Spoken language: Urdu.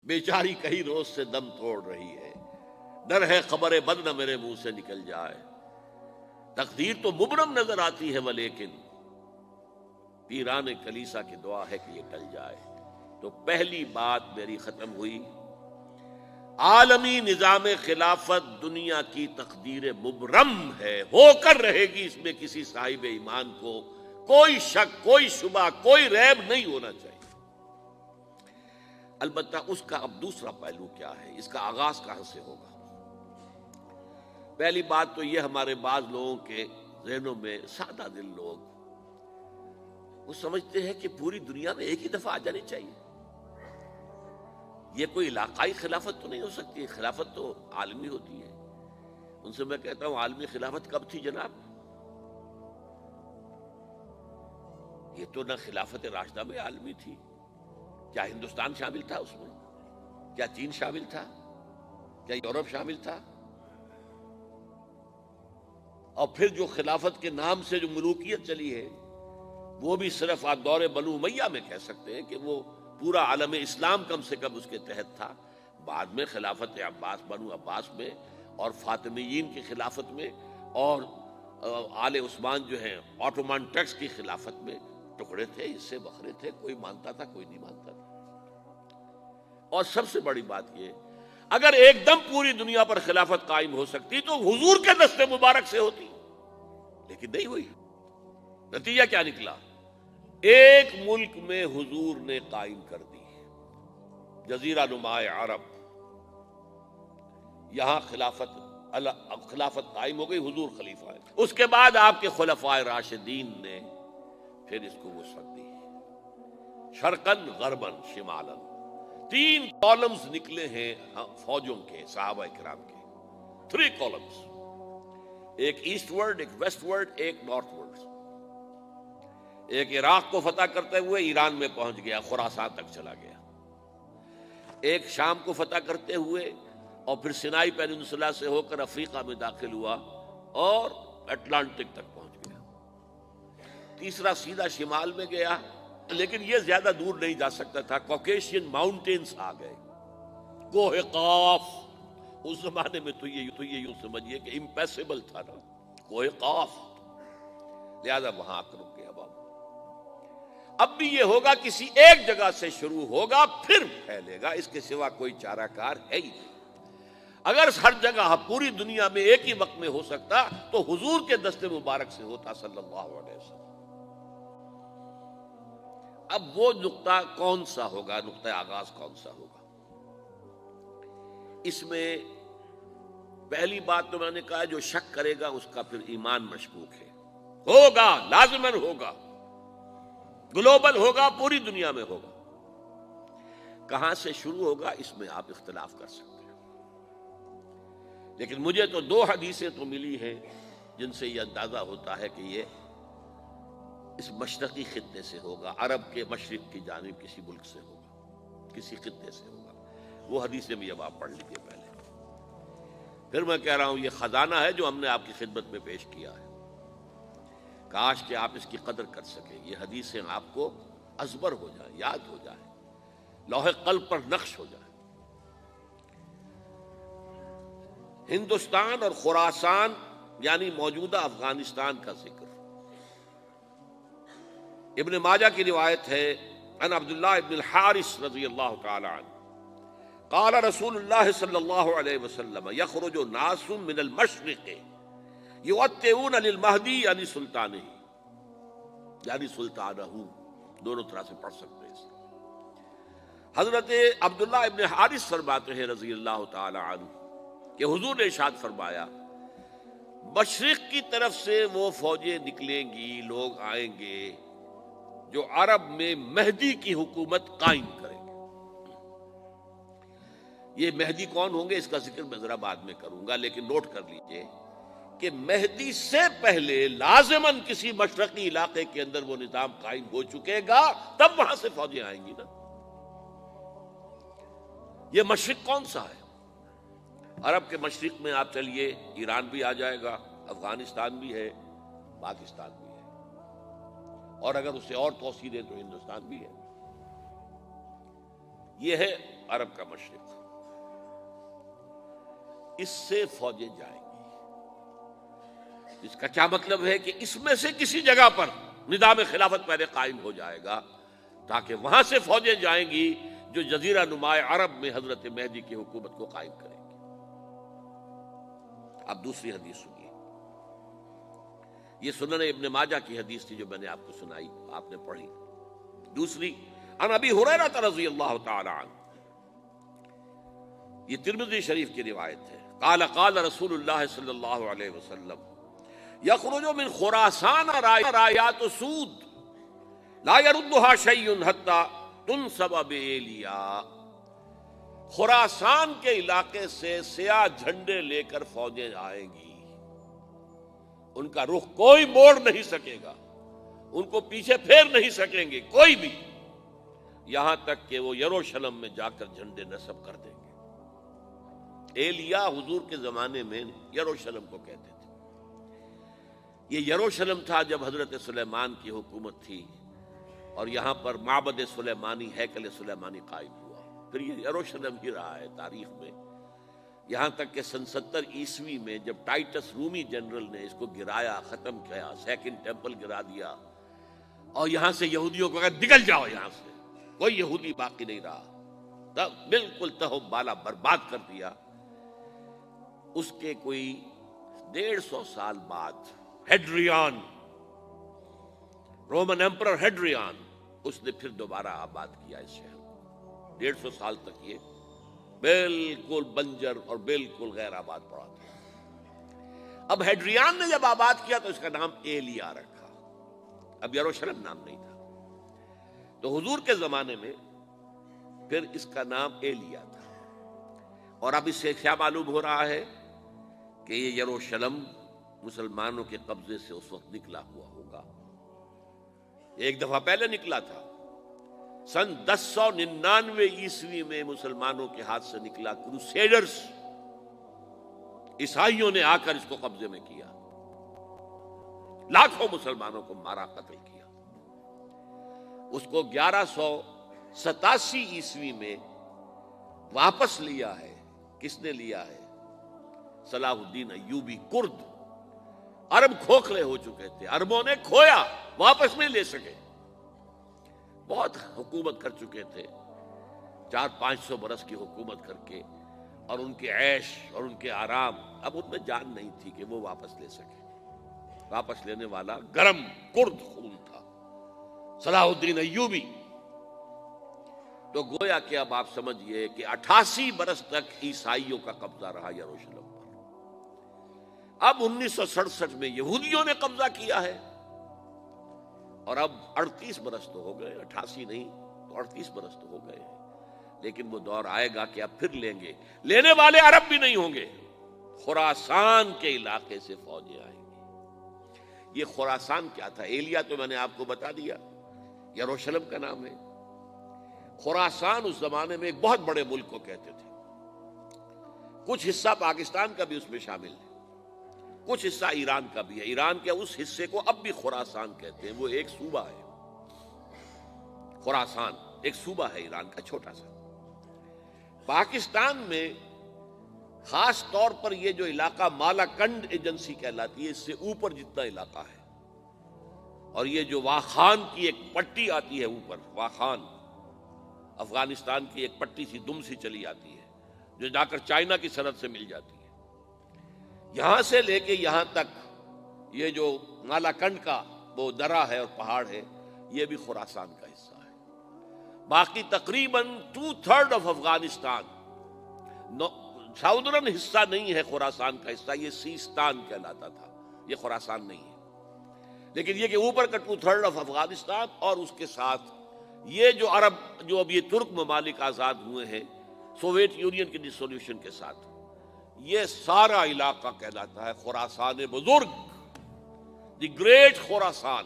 بیچاری کئی روز سے دم توڑ رہی ہے، ڈر ہے خبر بد نہ میرے منہ سے نکل جائے، تقدیر تو مبرم نظر آتی ہے ولیکن پیران کلیسا کی دعا ہے کہ یہ ٹل جائے۔ تو پہلی بات میری ختم ہوئی، عالمی نظام خلافت دنیا کی تقدیر مبرم ہے، ہو کر رہے گی، اس میں کسی صاحب ایمان کو کوئی شک، کوئی شبہ، کوئی ریب نہیں ہونا چاہیے۔ البتہ اس کا اب دوسرا پہلو کیا ہے، اس کا آغاز کہاں سے ہوگا؟ پہلی بات تو یہ، ہمارے بعض لوگوں کے ذہنوں میں، سادہ دل لوگ وہ سمجھتے ہیں کہ پوری دنیا میں ایک ہی دفعہ آ جانی چاہیے، یہ کوئی علاقائی خلافت تو نہیں ہو سکتی، خلافت تو عالمی ہوتی ہے۔ ان سے میں کہتا ہوں عالمی خلافت کب تھی جناب؟ یہ تو نہ خلافت راشدہ میں عالمی تھی، کیا ہندوستان شامل تھا اس میں؟ کیا چین شامل تھا؟ کیا یورپ شامل تھا؟ اور پھر جو خلافت کے نام سے جو ملوکیت چلی ہے وہ بھی صرف دور بنو امیہ میں کہہ سکتے ہیں کہ وہ پورا عالم اسلام کم سے کم اس کے تحت تھا۔ بعد میں خلافت عباس، بنو عباس میں اور فاطمیین کی خلافت میں اور آل عثمان جو ہیں آٹومان ٹرکس کی خلافت میں ٹکڑے تھے، حصے بکھرے تھے، کوئی مانتا تھا کوئی نہیں مانتا تھا۔ اور سب سے بڑی بات یہ، اگر ایک دم پوری دنیا پر خلافت قائم ہو سکتی تو حضور کے دست مبارک سے ہوتی، لیکن نہیں ہوئی۔ نتیجہ کیا نکلا؟ ایک ملک میں حضور نے قائم کر دی، جزیرہ نما عرب، یہاں خلافت قائم ہو گئی، حضور خلیفہ ہے۔ اس کے بعد آپ کے خلفائے راشدین نے پھر اس کو وسعت دی، شرقاً غرباً شمالاً، 3 کالمز نکلے ہیں فوجوں کے، صحابہ کرام کے، 3 کالمز، ایک ایسٹ ورڈ، ایک ویسٹ ورڈ، ایک نارتھ ورڈ۔ ایک عراق کو فتح کرتے ہوئے ایران میں پہنچ گیا، خراسان تک چلا گیا، ایک شام کو فتح کرتے ہوئے اور پھر سینائی پیننسولا سے ہو کر افریقہ میں داخل ہوا اور اٹلانٹک تک پہنچ گیا، تیسرا سیدھا شمال میں گیا، لیکن یہ زیادہ دور نہیں جا سکتا تھا، کوکیشین ماؤنٹینز آ گئے، کوہ قاف، اس زمانے میں تو یہ یوں سمجھیے کہ امپیسیبل تھا نا، کوہ قاف، لہذا وہاں آ کر رک گیا بابا۔ اب بھی یہ ہوگا، کسی ایک جگہ سے شروع ہوگا پھر پھیلے گا، اس کے سوا کوئی چارہ کار ہے ہی نہیں۔ اگر ہر جگہ پوری دنیا میں ایک ہی وقت میں ہو سکتا تو حضور کے دست مبارک سے ہوتا صلی اللہ علیہ وسلم۔ اب وہ نقطہ کون سا ہوگا، نقطہ آغاز کون سا ہوگا؟ اس میں پہلی بات تو میں نے کہا، جو شک کرے گا اس کا پھر ایمان مشکوک ہے، ہوگا، لازماً ہوگا، گلوبل ہوگا، پوری دنیا میں ہوگا۔ کہاں سے شروع ہوگا اس میں آپ اختلاف کر سکتے ہیں، لیکن مجھے تو 2 حدیثیں تو ملی ہیں جن سے یہ اندازہ ہوتا ہے کہ یہ اس مشرقی خطے سے ہوگا، عرب کے مشرق کی جانب کسی ملک سے ہوگا، کسی خطے سے ہوگا۔ وہ حدیثیں بھی اب آپ پڑھ لیجیے پہلے، پھر میں کہہ رہا ہوں یہ خزانہ ہے جو ہم نے آپ کی خدمت میں پیش کیا ہے، کاش کہ آپ اس کی قدر کر سکیں، یہ حدیثیں آپ کو ازبر ہو جائیں، یاد ہو جائیں، لوح قلب پر نقش ہو جائیں۔ ہندوستان اور خراسان یعنی موجودہ افغانستان کا ذکر ابن ماجہ کی روایت ہے، عن عبداللہ ابن الحارث رضی اللہ تعالی عنہ قال رسول اللہ صلی اللہ علیہ وسلم یخرج ناس من المشرق یوطئون للمہدی یعنی سلطانہ، یعنی سلطانہ، دونوں طرح سے پڑھ سکتے ہیں۔ حضرت عبداللہ ابن حارث فرماتے ہیں رضی اللہ تعالی عنہ کہ حضور نے ارشاد فرمایا، مشرق کی طرف سے وہ فوجیں نکلیں گی، لوگ آئیں گے جو عرب میں مہدی کی حکومت قائم کریں گے۔ یہ مہدی کون ہوں گے اس کا ذکر میں ذرا بعد میں کروں گا، لیکن نوٹ کر لیجئے کہ مہدی سے پہلے لازماً کسی مشرقی علاقے کے اندر وہ نظام قائم ہو چکے گا، تب وہاں سے فوجیں آئیں گی نا۔ یہ مشرق کون سا ہے؟ عرب کے مشرق میں آپ چلیے، ایران بھی آ جائے گا، افغانستان بھی ہے، پاکستان بھی ہے، اور اگر اسے اور توسیع دیں تو ہندوستان بھی ہے۔ یہ ہے عرب کا مشرق، اس سے فوجیں جائیں گی، جس کا کیا مطلب ہے کہ اس میں سے کسی جگہ پر نظام خلافت پہلے قائم ہو جائے گا، تاکہ وہاں سے فوجیں جائیں گی جو جزیرہ نما عرب میں حضرت مہدی کی حکومت کو قائم کریں گی۔ اب دوسری حدیث سنیے، یہ سنن ابن ماجہ کی حدیث تھی جو میں نے آپ کو سنائی، آپ نے پڑھی۔ دوسری، عن ابی ہریرہ رضی اللہ تعالی عنہ، یہ ترمذی شریف کی روایت ہے، قال قال رسول اللہ صلی اللہ علیہ وسلم یخرج من خراسان رایات سود لا يردها شیء حتی تنصب بإیلیا، خراسان کے علاقے سے سیاہ جھنڈے لے کر فوجیں آئیں گی، ان کا رخ کوئی موڑ نہیں سکے گا، ان کو پیچھے پھیر نہیں سکیں گے کوئی بھی، یہاں تک کہ وہ یروشلم میں جا کر جھنڈے نصب کر دیں گے۔ ایلیا حضور کے زمانے میں یروشلم کو کہتے تھے۔ یہ یروشلم تھا جب حضرت سلیمان کی حکومت تھی، اور یہاں پر معبد سلیمانی، ہیکل سلیمانی قائم ہوا، پھر یہ یروشلم ہی رہا ہے تاریخ میں، یہاں تک کہ سن 70 عیسوی میں جب ٹائٹس رومی جنرل نے اس کو گرایا، ختم کیا، سیکنڈ ٹیمپل گرا دیا، اور یہاں سے یہودیوں کو کہا نکل جاؤ یہاں سے، کوئی یہودی باقی نہیں رہا، تب بالکل تہو بالا برباد کر دیا۔ اس کے کوئی 150 سال بعد ہیڈریان، رومن ایمپرر ہیڈریان، اس نے پھر دوبارہ آباد کیا اس شہر کو۔ 150 سال تک یہ بالکل بنجر اور بالکل غیر آباد پڑا تھا۔ اب ہیڈریان نے جب آباد کیا تو اس کا نام ایلیا رکھا، اب یروشلم نام نہیں تھا، تو حضور کے زمانے میں پھر اس کا نام ایلیا تھا۔ اور اب اس سے کیا معلوم ہو رہا ہے کہ یہ یروشلم مسلمانوں کے قبضے سے اس وقت نکلا ہوا ہوگا، ایک دفعہ پہلے نکلا تھا، سن 1099 عیسوی میں مسلمانوں کے ہاتھ سے نکلا، کروسیڈرز عیسائیوں نے آ کر اس کو قبضے میں کیا، لاکھوں مسلمانوں کو مارا، قتل کیا۔ اس کو 1187 عیسوی میں واپس لیا ہے، کس نے لیا ہے؟ صلاح الدین ایوبی، کرد، عرب کھوکھلے ہو چکے تھے، عربوں نے کھویا، واپس نہیں لے سکے، بہت حکومت کر چکے تھے، 400-500 برس کی حکومت کر کے، اور ان کے عیش اور ان کے آرام، اب ان میں جان نہیں تھی کہ وہ واپس لے سکے۔ واپس لینے والا گرم کرد خون تھا، صلاح الدین ایوبی۔ تو گویا کہ اب آپ سمجھئے کہ 88 برس تک عیسائیوں کا قبضہ رہا یروشلم پر۔ اب 1967 میں یہودیوں نے قبضہ کیا ہے، اور اب 38 برس تو ہو گئے، 88 نہیں تو 38 برس تو ہو گئے، لیکن وہ دور آئے گا کہ اب پھر لیں گے، لینے والے عرب بھی نہیں ہوں گے، خراسان کے علاقے سے فوجیں آئیں گی۔ یہ خراسان کیا تھا؟ ایلیا تو میں نے آپ کو بتا دیا، یروشلم کا نام ہے۔ خراسان اس زمانے میں ایک بہت بڑے ملک کو کہتے تھے، کچھ حصہ پاکستان کا بھی اس میں شامل ہے، کچھ حصہ ایران کا بھی ہے، ایران کے اس حصے کو اب بھی خراسان کہتے ہیں، وہ ایک صوبہ ہے، خراسان ایک صوبہ ہے ایران کا چھوٹا سا۔ پاکستان میں خاص طور پر یہ جو علاقہ مالا کنڈ ایجنسی کہلاتی ہے، اس سے اوپر جتنا علاقہ ہے، اور یہ جو واخان کی ایک پٹی آتی ہے اوپر، واخان افغانستان کی ایک پٹی سی دم سی چلی آتی ہے جو جا کر چائنا کی سرحد سے مل جاتی ہے، یہاں سے لے کے یہاں تک یہ جو مالا کنڈ کا وہ درہ ہے اور پہاڑ ہے، یہ بھی خراسان کا حصہ ہے۔ باقی تقریباً 2/3 آف افغانستان، ساؤدرن حصہ نہیں ہے خراسان کا حصہ، یہ سیستان کہلاتا تھا، یہ خراسان نہیں ہے، لیکن یہ کہ اوپر کا 2/3 آف افغانستان، اور اس کے ساتھ یہ جو عرب، جو اب یہ ترک ممالک آزاد ہوئے ہیں سوویت یونین کی ڈسولوشن کے ساتھ، یہ سارا علاقہ کہلاتا ہے خراسان بزرگ، دی گریٹ خراسان۔